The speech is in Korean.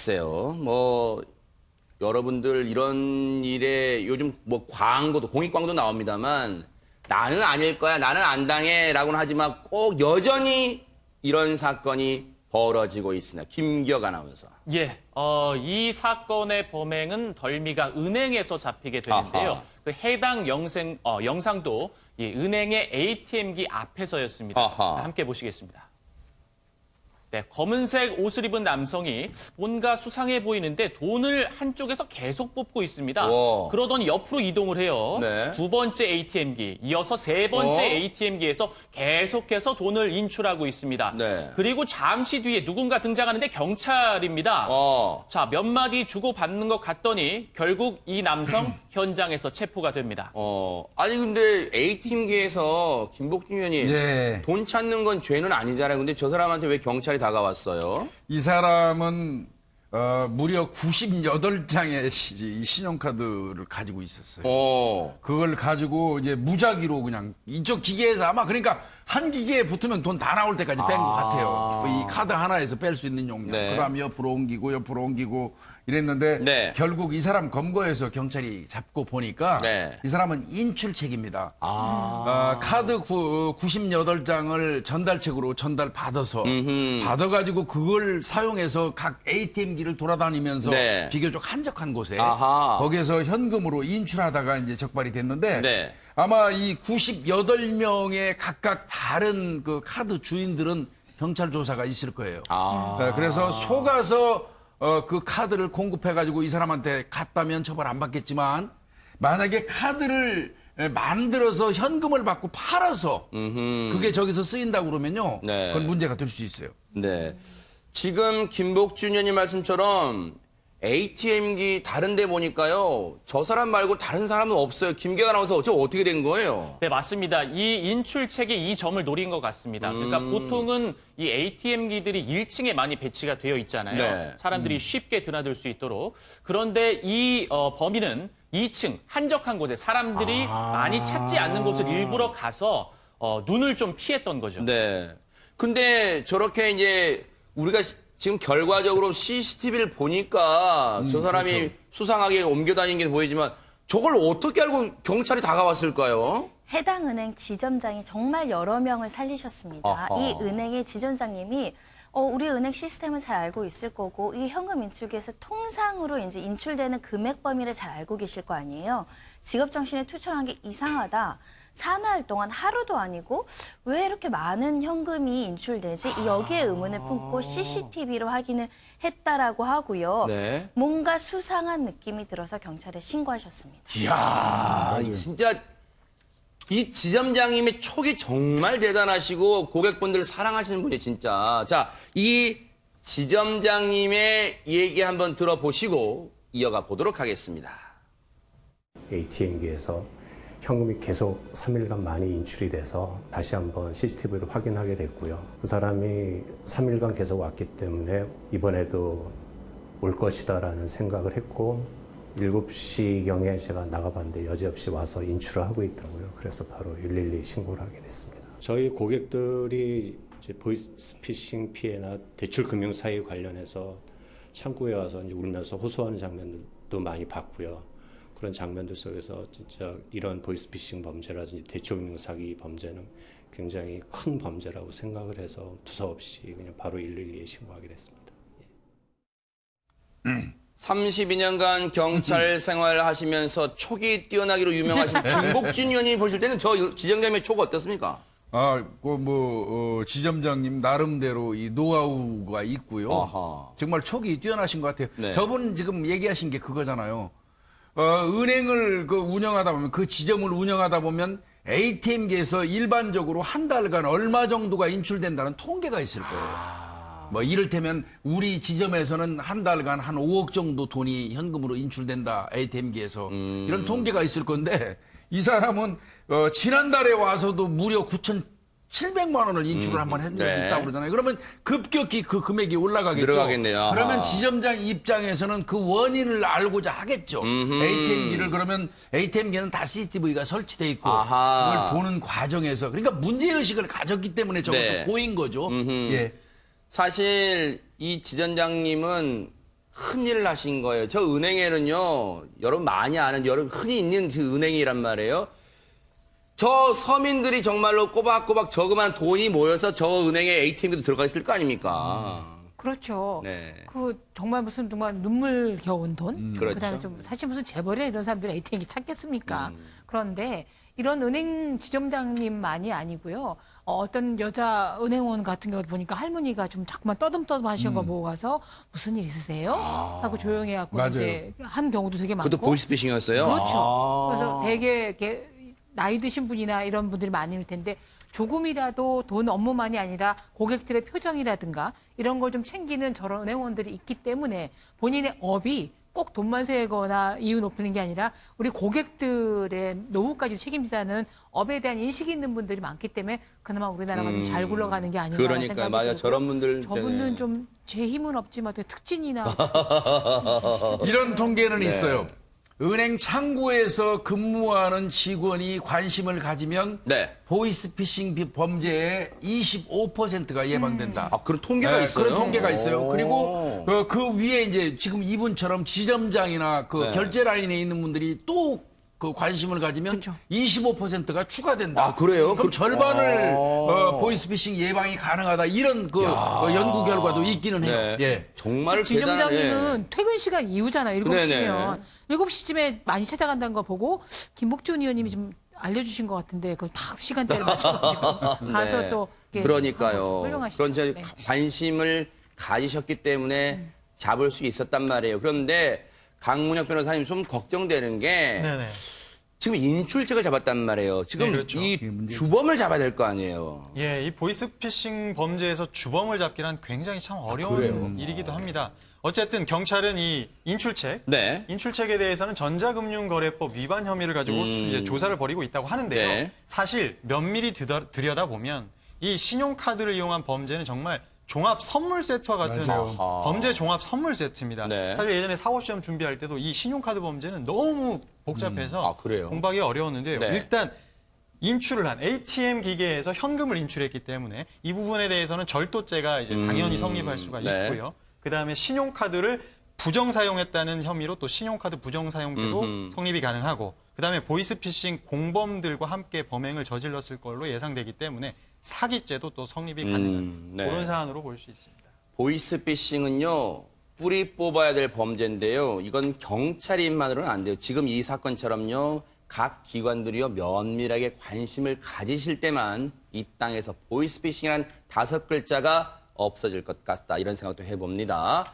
글쎄요. 뭐 여러분들 이런 일에 요즘 뭐 광고도 공익광도 나옵니다만 나는 아닐 거야, 나는 안 당해라고는 하지만 꼭 여전히 이런 사건이 벌어지고 있으나 김기혁 아나운서. 예, 이 사건의 범행은 덜미가 은행에서 잡히게 되는데요. 아하. 그 해당 영상도 이 은행의 ATM기 앞에서였습니다. 아하. 함께 보시겠습니다. 네, 검은색 옷을 입은 남성이 뭔가 수상해 보이는데 돈을 한쪽에서 계속 뽑고 있습니다. 와. 그러더니 옆으로 이동을 해요. 네. 두 번째 ATM기, 이어서 세 번째 ATM기에서 계속해서 돈을 인출하고 있습니다. 네. 그리고 잠시 뒤에 누군가 등장하는데 경찰입니다. 자, 몇 마디 주고받는 것 같더니 결국 이 남성 현장에서 체포가 됩니다. 아니 근데 ATM기에서 김복준 의원이 예. 돈 찾는 건 죄는 아니잖아요. 근데 저 사람한테 왜 경찰이 다가왔어요? 이 사람은 무려 98장의 신용카드를 가지고 있었어요. 그걸 가지고 이제 무작위로 그냥 이쪽 기계에서 아마 그러니까 한 기계에 붙으면 돈 다 나올 때까지 뺀 것 같아요. 이 카드 하나에서 뺄 수 있는 용량. 네. 그다음 옆으로 옮기고 이랬는데 네. 결국 이 사람 검거해서 경찰이 잡고 보니까 네. 이 사람은 인출책입니다. 카드 98장을 전달책으로 전달받아서 받아가지고 그걸 사용해서 각 ATM기를 돌아다니면서 네. 비교적 한적한 곳에 아하. 거기에서 현금으로 인출하다가 이제 적발이 됐는데 네. 아마 이 98명의 각각 다른 그 카드 주인들은 경찰 조사가 있을 거예요. 그래서 속아서 그 카드를 공급해가지고 이 사람한테 갔다면 처벌 안 받겠지만 만약에 카드를 만들어서 현금을 받고 팔아서 그게 저기서 쓰인다고 그러면요. 네. 그건 문제가 될 수 있어요. 네. 지금 김복준 의원님 말씀처럼 ATM기 다른 데 보니까요. 저 사람 말고 다른 사람은 없어요. 김기혁 아나운서 저 어떻게 된 거예요? 네, 맞습니다. 이 인출책이 이 점을 노린 것 같습니다. 그러니까 보통은 이 ATM기들이 1층에 많이 배치가 되어 있잖아요. 네. 사람들이 쉽게 드나들 수 있도록. 그런데 이 범인은 2층 한적한 곳에 사람들이 많이 찾지 않는 곳을 일부러 가서 눈을 좀 피했던 거죠. 네. 근데 저렇게 이제 우리가 지금 결과적으로 CCTV를 보니까 저 사람이 그렇죠. 수상하게 옮겨다니는 게 보이지만 저걸 어떻게 알고 경찰이 다가왔을까요? 해당 은행 지점장이 정말 여러 명을 살리셨습니다. 아하. 이 은행의 지점장님이 우리 은행 시스템을 잘 알고 있을 거고 이 현금 인출기에서 통상으로 이제 인출되는 금액 범위를 잘 알고 계실 거 아니에요. 직업정신에 투철한 게 이상하다. 사나흘 동안 하루도 아니고 왜 이렇게 많은 현금이 인출되지? 여기에 의문을 품고 CCTV로 확인을 했다라고 하고요. 네. 뭔가 수상한 느낌이 들어서 경찰에 신고하셨습니다. 이야, 진짜 이 지점장님의 촉이 정말 대단하시고 고객분들을 사랑하시는 분이 진짜. 자, 이 지점장님의 얘기 한번 들어보시고 이어가 보도록 하겠습니다. ATM기에서 현금이 계속 3일간 많이 인출이 돼서 다시 한번 CCTV를 확인하게 됐고요. 그 사람이 3일간 계속 왔기 때문에 이번에도 올 것이다라는 생각을 했고 7시경에 제가 나가봤는데 여지없이 와서 인출을 하고 있더라고요. 그래서 바로 112 신고를 하게 됐습니다. 저희 고객들이 이제 보이스피싱 피해나 대출금융 사기 관련해서 창구에 와서 이제 울면서 호소하는 장면들도 많이 봤고요. 그런 장면들 속에서 진짜 이런 보이스피싱 범죄라든지 대출금융 사기 범죄는 굉장히 큰 범죄라고 생각을 해서 두서없이 그냥 바로 112에 신고하게 됐습니다. 32년간 경찰 생활하시면서 촉이 뛰어나기로 유명하신 김복준 의원이 보실 때는 저 지점장님의 촉 어떻습니까? 지점장님 나름대로 이 노하우가 있고요. 아하. 정말 촉이 뛰어나신 것 같아요. 네. 저분 지금 얘기하신 게 그거잖아요. 은행을 운영하다 보면 그 지점을 운영하다 보면 ATM기에서 일반적으로 한 달간 얼마 정도가 인출된다는 통계가 있을 거예요. 뭐 이를테면 우리 지점에서는 한 달간 한 5억 정도 돈이 현금으로 인출된다 ATM기에서 이런 통계가 있을 건데 이 사람은 지난달에 와서도 무려 9,700만 원을 인출을 한번 한 적이 네. 있다고 그러잖아요. 그러면 급격히 그 금액이 올라가겠죠. 늘어가겠네요. 아하. 그러면 지점장 입장에서는 그 원인을 알고자 하겠죠. ATM기를 그러면 ATM기는 다 CCTV가 설치돼 있고 아하. 그걸 보는 과정에서 그러니까 문제의식을 가졌기 때문에 저것도 네. 보인 거죠. 예. 사실 이 지점장님은 큰일 나신 거예요. 저 은행에는요, 여러분 많이 아는, 여러분 흔히 있는 그 은행이란 말이에요. 저 서민들이 정말로 꼬박꼬박 저그만 돈이 모여서 저 은행에 ATM에도 들어가 있을 거 아닙니까? 그렇죠. 네. 그 정말 무슨 정말 눈물겨운 돈. 그렇죠. 그다음에 좀 사실 무슨 재벌이나 이런 사람들이 ATM기 찾겠습니까? 그런데 이런 은행 지점장님만이 아니고요. 어떤 여자 은행원 같은 경우 보니까 할머니가 좀 자꾸만 떠듬떠듬 하시는 거 보고 가서 무슨 일 있으세요? 하고 조용히 해갖고 맞아요. 이제 한 경우도 되게 많고. 그것도 보이스피싱이었어요? 그렇죠. 아. 그래서 되게 이렇게 나이 드신 분이나 이런 분들이 많을 텐데 조금이라도 돈 업무만이 아니라 고객들의 표정이라든가 이런 걸 좀 챙기는 저런 은행원들이 있기 때문에 본인의 업이 꼭 돈만 세거나 이윤 높이는 게 아니라 우리 고객들의 노후까지 책임지다는 업에 대한 인식이 있는 분들이 많기 때문에 그나마 우리나라가 좀 잘 굴러가는 게 아닌가 그러니까요. 생각이 맞아요. 들고요. 저런 분들 저분은 때문에. 좀 제 힘은 없지만 어떻게 특진이나 이런 통계는 네. 있어요. 은행 창구에서 근무하는 직원이 관심을 가지면 네. 보이스피싱 범죄의 25%가 예방된다. 아, 그런 통계가 네, 있어요? 그런 통계가 있어요. 오. 그리고 그 위에 이제 지금 이분처럼 지점장이나 그 네. 결제 라인에 있는 분들이 또 그 관심을 가지면 그렇죠. 25%가 추가된다. 아, 그래요? 그럼 그- 절반을 보이스피싱 예방이 가능하다. 이런 그 연구 결과도 있기는 해요. 네. 예. 정말 지점장님은 퇴근 시간 이후잖아요. 7시면. 네네. 7시쯤에 많이 찾아간다는 거 보고 김복준 의원님이 좀 알려주신 것 같은데 그 딱 시간대를 맞춰가지고 가서 네. 또 이렇게 그러니까요. 훌륭하시죠. 그런 이제 네. 관심을 가지셨기 때문에 잡을 수 있었단 말이에요. 그런데 강문혁 변호사님 좀 걱정되는 게 네네. 지금 인출책을 잡았단 말이에요. 지금 네, 그렇죠. 이 주범을 잡아야 될 거 아니에요. 예, 이 보이스피싱 범죄에서 주범을 잡기란 굉장히 참 어려운 그래요? 일이기도 합니다. 어쨌든 경찰은 이 인출책, 네. 인출책에 대해서는 전자금융거래법 위반 혐의를 가지고 이제 조사를 벌이고 있다고 하는데요. 네. 사실 면밀히 들여다보면 이 신용카드를 이용한 범죄는 정말 종합 선물 세트와 같은 맞아요. 범죄 종합 선물 세트입니다. 네. 사실 예전에 사법시험 준비할 때도 이 신용카드 범죄는 너무 복잡해서 아, 그래요? 공부하기 어려웠는데요. 네. 일단 인출을 한 ATM 기계에서 현금을 인출했기 때문에 이 부분에 대해서는 절도죄가 이제 당연히 성립할 수가 네. 있고요. 그다음에 신용카드를 부정 사용했다는 혐의로 또 신용카드 부정 사용죄도 성립이 가능하고 그다음에 보이스피싱 공범들과 함께 범행을 저질렀을 걸로 예상되기 때문에 사기죄도 또 성립이 가능한 네. 그런 사안으로 볼 수 있습니다. 보이스피싱은요. 뿌리 뽑아야 될 범죄인데요. 이건 경찰인만으로는 안 돼요. 지금 이 사건처럼요. 각 기관들이요. 면밀하게 관심을 가지실 때만 이 땅에서 보이스피싱이란 5글자가 없어질 것 같다. 이런 생각도 해봅니다.